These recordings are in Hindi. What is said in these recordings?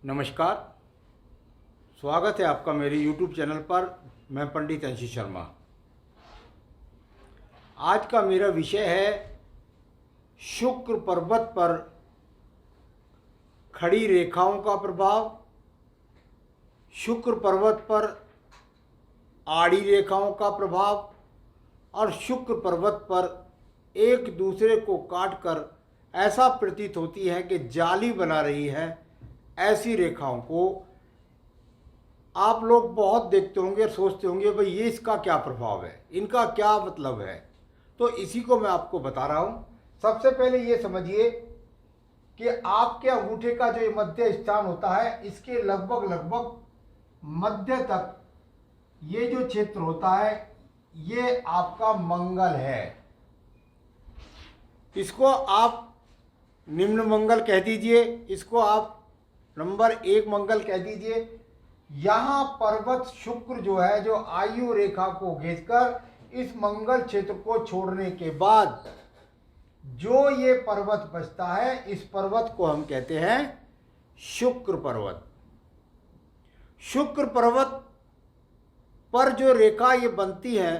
नमस्कार, स्वागत है आपका मेरे YouTube चैनल पर। मैं पंडित अंशी शर्मा। आज का मेरा विषय है शुक्र पर्वत पर खड़ी रेखाओं का प्रभाव, शुक्र पर्वत पर आड़ी रेखाओं का प्रभाव और शुक्र पर्वत पर एक दूसरे को काटकर ऐसा प्रतीत होती है कि जाली बना रही है। ऐसी रेखाओं को आप लोग बहुत देखते होंगे और सोचते होंगे भाई ये इसका क्या प्रभाव है, इनका क्या मतलब है। तो इसी को मैं आपको बता रहा हूँ। सबसे पहले ये समझिए कि आपके अंगूठे का जो मध्य स्थान होता है, इसके लगभग मध्य तक ये जो क्षेत्र होता है ये आपका मंगल है। इसको आप निम्न मंगल कह दीजिए, इसको आप नंबर 1 मंगल कह दीजिए। यहाँ पर्वत शुक्र जो है, जो आयु रेखा को खींचकर इस मंगल क्षेत्र को छोड़ने के बाद जो ये पर्वत बचता है, इस पर्वत को हम कहते हैं शुक्र पर्वत। शुक्र पर्वत पर जो रेखा ये बनती है,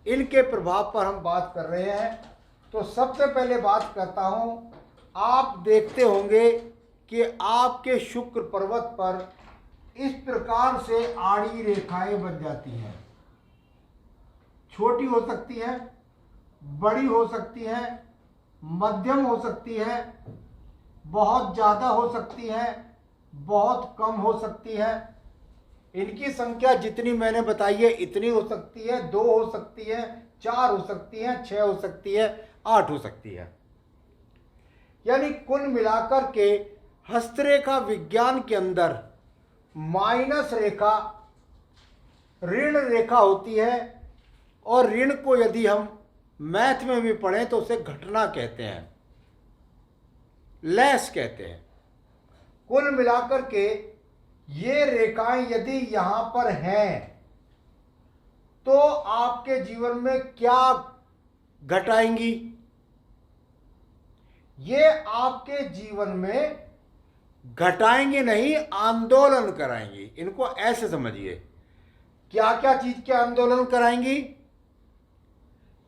इनके प्रभाव पर हम बात कर रहे हैं। तो सबसे पहले बात करता हूं, आप देखते होंगे कि आपके शुक्र पर्वत पर इस प्रकार से आड़ी रेखाएं बन जाती हैं। छोटी हो सकती हैं, बड़ी हो सकती हैं, मध्यम हो सकती हैं, बहुत ज़्यादा हो सकती हैं, बहुत कम हो सकती हैं। इनकी संख्या जितनी मैंने बताई है इतनी हो सकती है। 2 हो सकती है, 4 हो सकती है, 6 हो सकती है, 8 हो सकती है। यानी कुल मिलाकर के हस्तरेखा विज्ञान के अंदर माइनस रेखा ऋण रेखा होती है, और ऋण को यदि हम मैथ में भी पढ़ें तो उसे घटना कहते हैं, लेस कहते हैं। कुल मिलाकर के ये रेखाएं यदि यहां पर हैं तो आपके जीवन में क्या घटाएंगी? ये आपके जीवन में घटाएंगे नहीं, आंदोलन कराएंगी। इनको ऐसे समझिए, क्या क्या चीज के आंदोलन कराएंगी?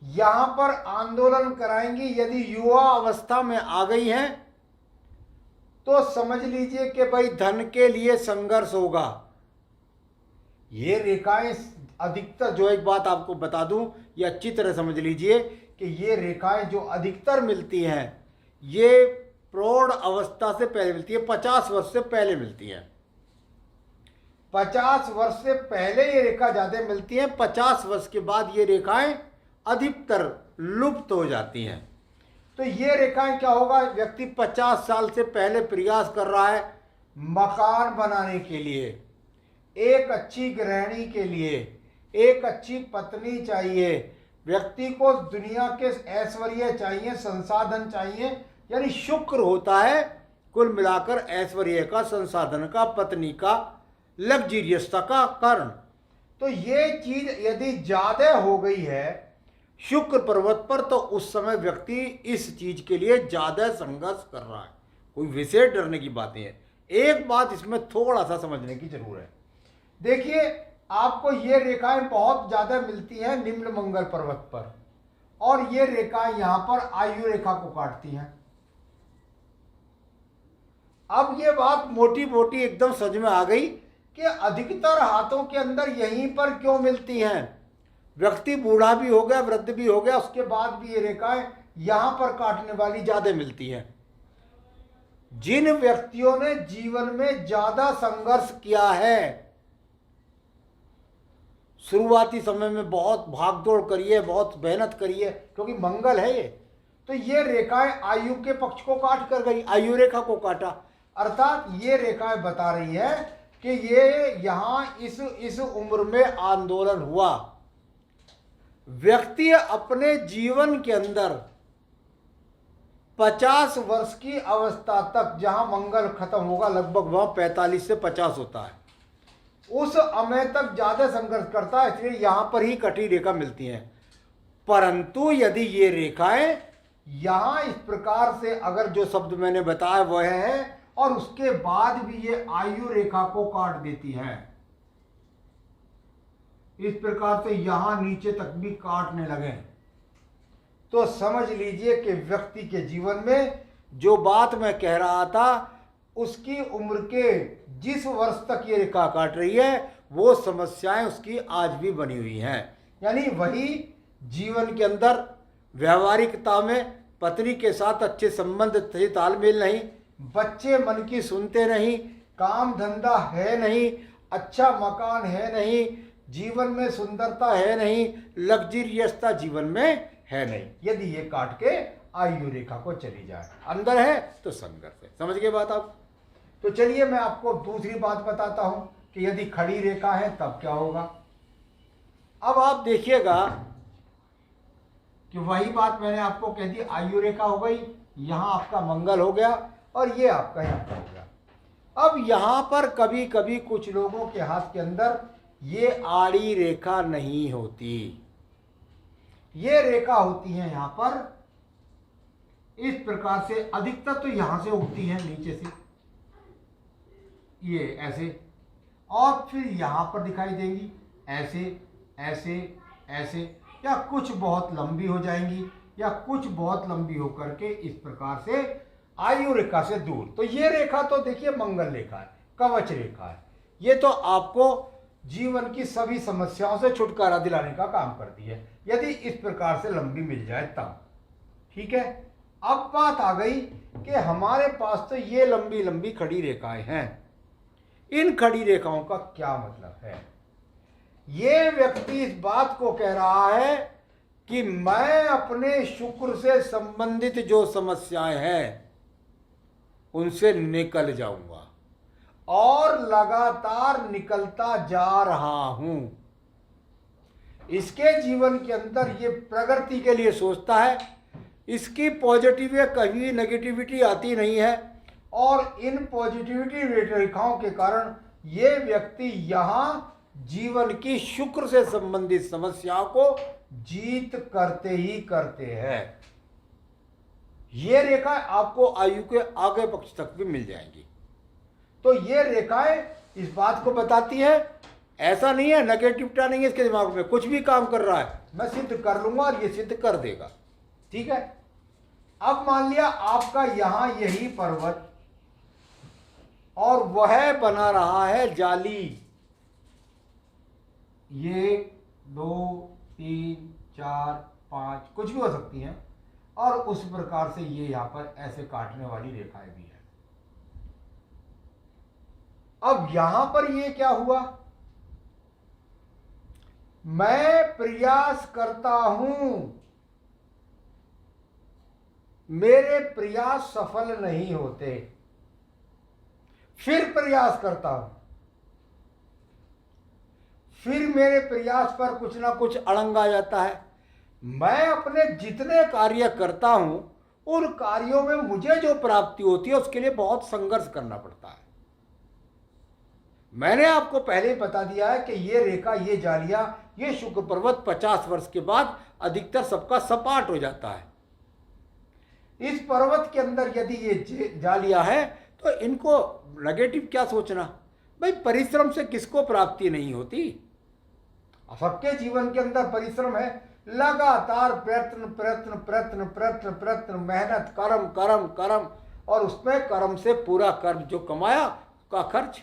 यहां पर आंदोलन कराएंगी यदि युवा अवस्था में आ गई हैं तो समझ लीजिए कि भाई धन के लिए संघर्ष होगा। ये रेखाएं अधिकतर, जो एक बात आपको बता दूं, ये अच्छी तरह समझ लीजिए कि ये रेखाएं जो अधिकतर मिलती हैं ये प्रौढ़ अवस्था से पहले मिलती है, 50 वर्ष से पहले मिलती हैं। 50 वर्ष से पहले ये रेखा ज्यादा मिलती है, 50 वर्ष के बाद ये रेखाएं अधिकतर लुप्त हो जाती हैं। तो ये रेखाएं क्या होगा, व्यक्ति 50 साल से पहले प्रयास कर रहा है मकान बनाने के लिए, एक अच्छी गृहिणी के लिए, एक अच्छी पत्नी चाहिए, व्यक्ति को दुनिया के ऐश्वर्य चाहिए, संसाधन चाहिए। यानी शुक्र होता है कुल मिलाकर ऐश्वर्य का, संसाधन का, पत्नी का, लग्जरियसता का कारण। तो ये चीज यदि ज्यादा हो गई है शुक्र पर्वत पर, तो उस समय व्यक्ति इस चीज के लिए ज्यादा संघर्ष कर रहा है। कोई विशेष डरने की बात नहीं है। एक बात इसमें थोड़ा सा समझने की जरूरत है। देखिए, आपको ये रेखाएं बहुत ज्यादा मिलती हैं निम्न मंगल पर्वत पर, और ये रेखाएं यहां पर आयु रेखा को काटती हैं। अब ये बात मोटी मोटी एकदम समझ में आ गई कि अधिकतर हाथों के अंदर यहीं पर क्यों मिलती हैं। व्यक्ति बूढ़ा भी हो गया, वृद्ध भी हो गया, उसके बाद भी ये रेखाएं यहां पर काटने वाली ज्यादा मिलती हैं। जिन व्यक्तियों ने जीवन में ज्यादा संघर्ष किया है, शुरुआती समय में बहुत भागदौड़ करी है, बहुत मेहनत करी है, क्योंकि मंगल है ये, तो ये रेखाएं आयु के पक्ष को काट कर गई, आयु रेखा को काटा। अर्थात ये रेखाएं बता रही है कि ये यहां इस उम्र में आंदोलन हुआ। व्यक्ति अपने जीवन के अंदर 50 वर्ष की अवस्था तक, जहां मंगल खत्म होगा लगभग वहां 45 से 50 होता है, उस समय तक ज्यादा संघर्ष करता है, इसलिए यहां पर ही कटी रेखा मिलती हैं। परंतु यदि ये रेखाएं यहां इस प्रकार से, अगर जो शब्द मैंने बताया वह है, और उसके बाद भी ये आयु रेखा को काट देती है। इस प्रकार से यहां नीचे तक भी काटने लगे तो समझ लीजिए कि व्यक्ति के जीवन में जो बात मैं कह रहा था उसकी उम्र के जिस वर्ष तक ये रेखा काट रही है वो समस्याएं उसकी आज भी बनी हुई हैं। यानी वही जीवन के अंदर व्यवहारिकता में पत्नी के साथ अच्छे संबंध थे, तालमेल नहीं, बच्चे मन की सुनते नहीं, काम धंधा है नहीं, अच्छा मकान है नहीं, जीवन में सुंदरता है नहीं, लग्जरियसता जीवन में है नहीं। यदि ये काट के आयु रेखा को चली जाए, अंदर है तो संघर्ष है। समझ गए बात आप? तो चलिए मैं आपको दूसरी बात बताता हूं कि यदि खड़ी रेखा है तब क्या होगा। अब आप देखिएगा कि वही बात मैंने आपको कह दी, आयु रेखा हो गई, यहां आपका मंगल हो गया और ये आपका यहाँ पर हो गया। अब यहां पर कभी कभी कुछ लोगों के हाथ के अंदर ये आड़ी रेखा नहीं होती, ये रेखा होती है यहां पर इस प्रकार से, अधिकतर तो यहां से उगती है नीचे से, ये ऐसे, और फिर यहां पर दिखाई देंगी ऐसे ऐसे ऐसे, या कुछ बहुत लंबी हो जाएंगी या कुछ बहुत लंबी होकर के इस प्रकार से आयु रेखा से दूर। तो ये रेखा तो देखिए मंगल रेखा है, कवच रेखा है, ये तो आपको जीवन की सभी समस्याओं से छुटकारा दिलाने का काम करती है यदि इस प्रकार से लंबी मिल जाए तब। ठीक है, अब बात आ गई कि हमारे पास तो ये लंबी लंबी खड़ी रेखाएं हैं, इन खड़ी रेखाओं का क्या मतलब है। ये व्यक्ति इस बात को कह रहा है कि मैं अपने शुक्र से संबंधित जो समस्याएं हैं उनसे निकल जाऊंगा और लगातार निकलता जा रहा हूं। इसके जीवन के अंदर ये प्रगति के लिए सोचता है, इसकी पॉजिटिव या कभी नेगेटिविटी आती नहीं है, और इन पॉजिटिविटी रेखाओं के कारण ये व्यक्ति यहां जीवन की शुक्र से संबंधित समस्याओं को जीत करते ही करते हैं। ये रेखाएं आपको आयु के आगे पक्ष तक भी मिल जाएंगी। तो ये रेखाएं इस बात को बताती है, ऐसा नहीं है नेगेटिविटी नहीं है इसके दिमाग में, कुछ भी काम कर रहा है मैं सिद्ध कर लूंगा और ये सिद्ध कर देगा। ठीक है, अब मान लिया आपका यहां यही पर्वत और वह बना रहा है जाली, ये 2 3 4 5 कुछ भी हो सकती हैं, और उस प्रकार से ये यहां पर ऐसे काटने वाली रेखाएं भी है। अब यहां पर ये क्या हुआ, मैं प्रयास करता हूं, मेरे प्रयास सफल नहीं होते, फिर प्रयास करता हूं, फिर मेरे प्रयास पर कुछ ना कुछ अड़ंग आ जाता है। मैं अपने जितने कार्य करता हूं उन कार्यों में मुझे जो प्राप्ति होती है उसके लिए बहुत संघर्ष करना पड़ता है। मैंने आपको पहले ही बता दिया है कि ये रेखा, ये जालियां, ये शुक्र पर्वत 50 वर्ष के बाद अधिकतर सबका सपाट हो जाता है। इस पर्वत के अंदर यदि ये जालियां हैं तो इनको नेगेटिव क्या सोचना, भाई परिश्रम से किसको प्राप्ति नहीं होती, सबके जीवन के अंदर परिश्रम है, लगातार प्रयत्न प्रयत्न प्रयत्न प्रयत्न प्रयत्न, मेहनत, कर्म कर्म कर्म, और उसमें कर्म से पूरा कर्म जो कमाया का खर्च।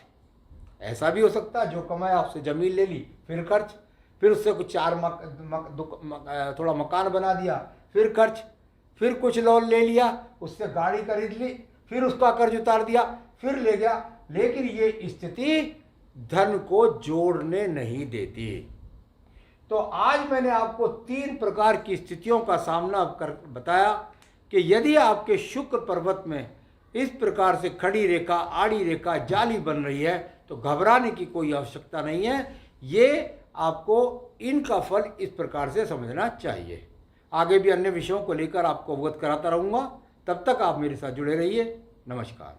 ऐसा भी हो सकता है जो कमाया उससे जमीन ले ली फिर खर्च, फिर उससे कुछ थोड़ा मकान बना दिया फिर खर्च, फिर कुछ लोन ले लिया उससे गाड़ी खरीद ली फिर उसका कर्ज उतार दिया फिर ले गया। लेकिन ये स्थिति धन को जोड़ने नहीं देती। तो आज मैंने आपको 3 प्रकार की स्थितियों का सामना कर बताया कि यदि आपके शुक्र पर्वत में इस प्रकार से खड़ी रेखा, आड़ी रेखा, जाली बन रही है तो घबराने की कोई आवश्यकता नहीं है। ये आपको इनका फल इस प्रकार से समझना चाहिए। आगे भी अन्य विषयों को लेकर आपको अवगत कराता रहूँगा। तब तक आप मेरे साथ जुड़े रहिए। नमस्कार।